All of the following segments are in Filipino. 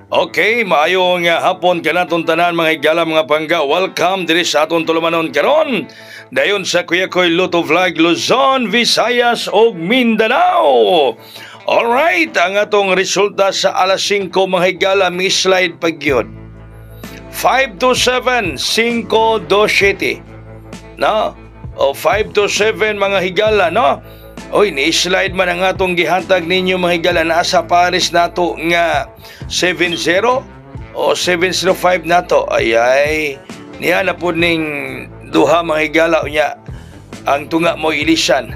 Okay, maayong hapon ka naton tanan mga higala mga pangga. Welcome diri sa aton tulumanon karon. Dayon sa Kuya Koy Luto Vlog Luzon, Visayas ug Mindanao. Alright, ang atong resulta sa alas 5 mga higala mi-slide pagyod. 5 to 7, 5 to 7. No? O 5 to 7 mga higala, no? Oy, ni-slide man ang atong gihatag ninyo mga higala na sa Paris nato nga 7-0 o 705 nato. Ay, niya na po ning duha mga higala unya ang tunga mo ilisan.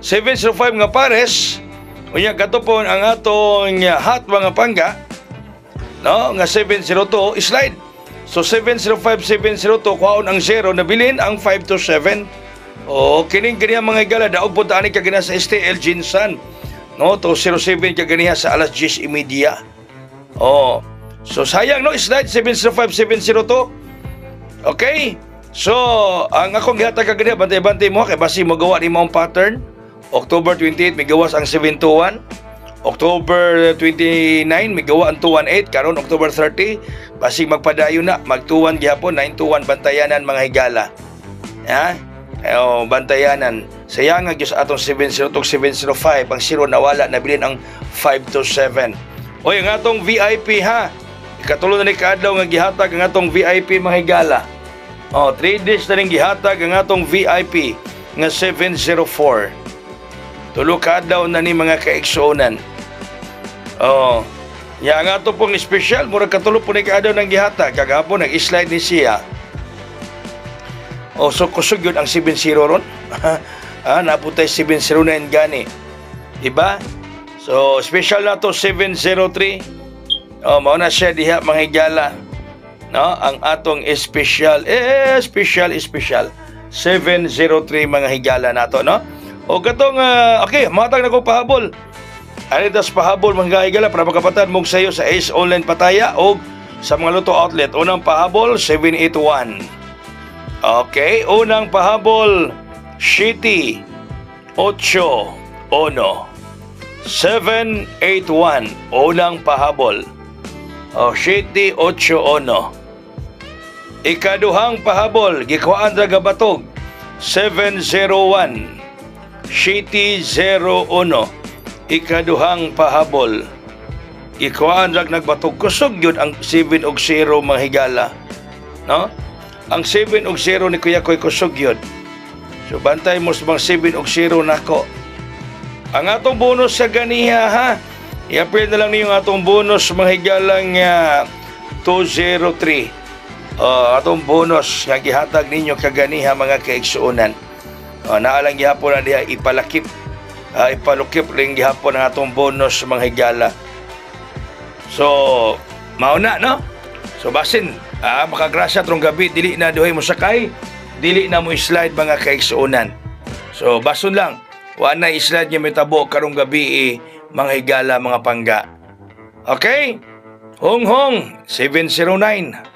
705 nga Paris, unya katupon ang atong hot mga pangga, no, nga 702 slide. So 705, 702 kuhaon ang 0, nabilin ang 5 to 7. O kining kaniya mga higala daog po taani ka gina sa STL Jinsan, no, to 07 ka ganiya sa alas 10:30. Oh, so sayang no, slide 705, 702. Okay, so ang akong gihatag ka ganiya, bantay-bantay mo kay basi magawa ni mong pattern. October 28 may gawas ang 721, October 29 may gawa ang 218, karon October 30 basi magpadayon na mag-21 gihapon 921 bantayanan mga higala. Ha? Bantayanan. Sayang nga gyud atong 702 705 ang 0 nawala, nabilin ang 5 to 7. Oy, ang atong VIP ha. Ikatulo na ni kaadlaw nga gihatag ang atong VIP mga higala. 3 days na ning gihatag ang atong VIP nga 704. Tulo kaadlaw na ni mga kaigsuonan. Ya nga ato pong special murag katulo po ni kaadlaw nang gihatag kagahapon nag-slide ni siya. So kusog yun ang 7-0 ron. Naputay 709 gani. Diba? So special na to 703. Mao na siya diha mga higala. No, ang atong special 703 mga higala nato, no? O katong okay, matag na ko pahabol. Ani das pahabol mga higala para makapatan mong sayo sa Ace Online Pataya o sa mga luto outlet. Unang pahabol 781. Okay, unang pahabol, Shitty, 8-1, 781, unang pahabol. Shitty, 8-1. Ikaduhang pahabol, gikuhaan ra gabatog, 701, Shitty, 01. Ikaduhang pahabol, gikuhaan ra nagbatog, kusog yun ang 7 og 0 mga higala. No? Ang 7 og 0 ni Kuya Koy kusog yun. So bantay mo sa mga 7 og 0 nako. Ang atong bonus sa ganiha ha. I-appeal na lang niyo ang atong bonus mga higalang 203. Atong bonus nga gihatag ninyo kaganiha mga kaigsuonan. Naalang gihapon na diha ipalakip. Ipalukip ring gihapon ang atong bonus mga higala. So mauna no? So basin makagrasya trong gabi, dili na duhay mo sakay, dili na mo slide mga kaigsuonan. So bason lang, wa na slide niya metabo karong gabi mga higala mga pangga. Okay? Hong 709.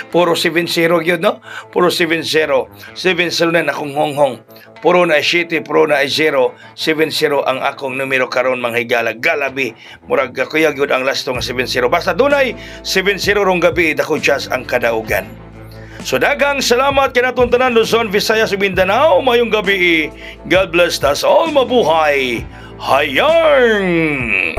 Puro 70 gyud no? Puro 70. 709 akong hong. Puro na 7, puro na 0, 70 ang akong numero karon mga higala. Galabi, murag kuya gyud ang lasto nga 70. Basta dunay 70 rong gabi dako just ang kadaugan. So daghang salamat kinaton tanan Luzon, Visayas ug Mindanao. Mayong gabi. God bless us all. Mabuhay. Hayang!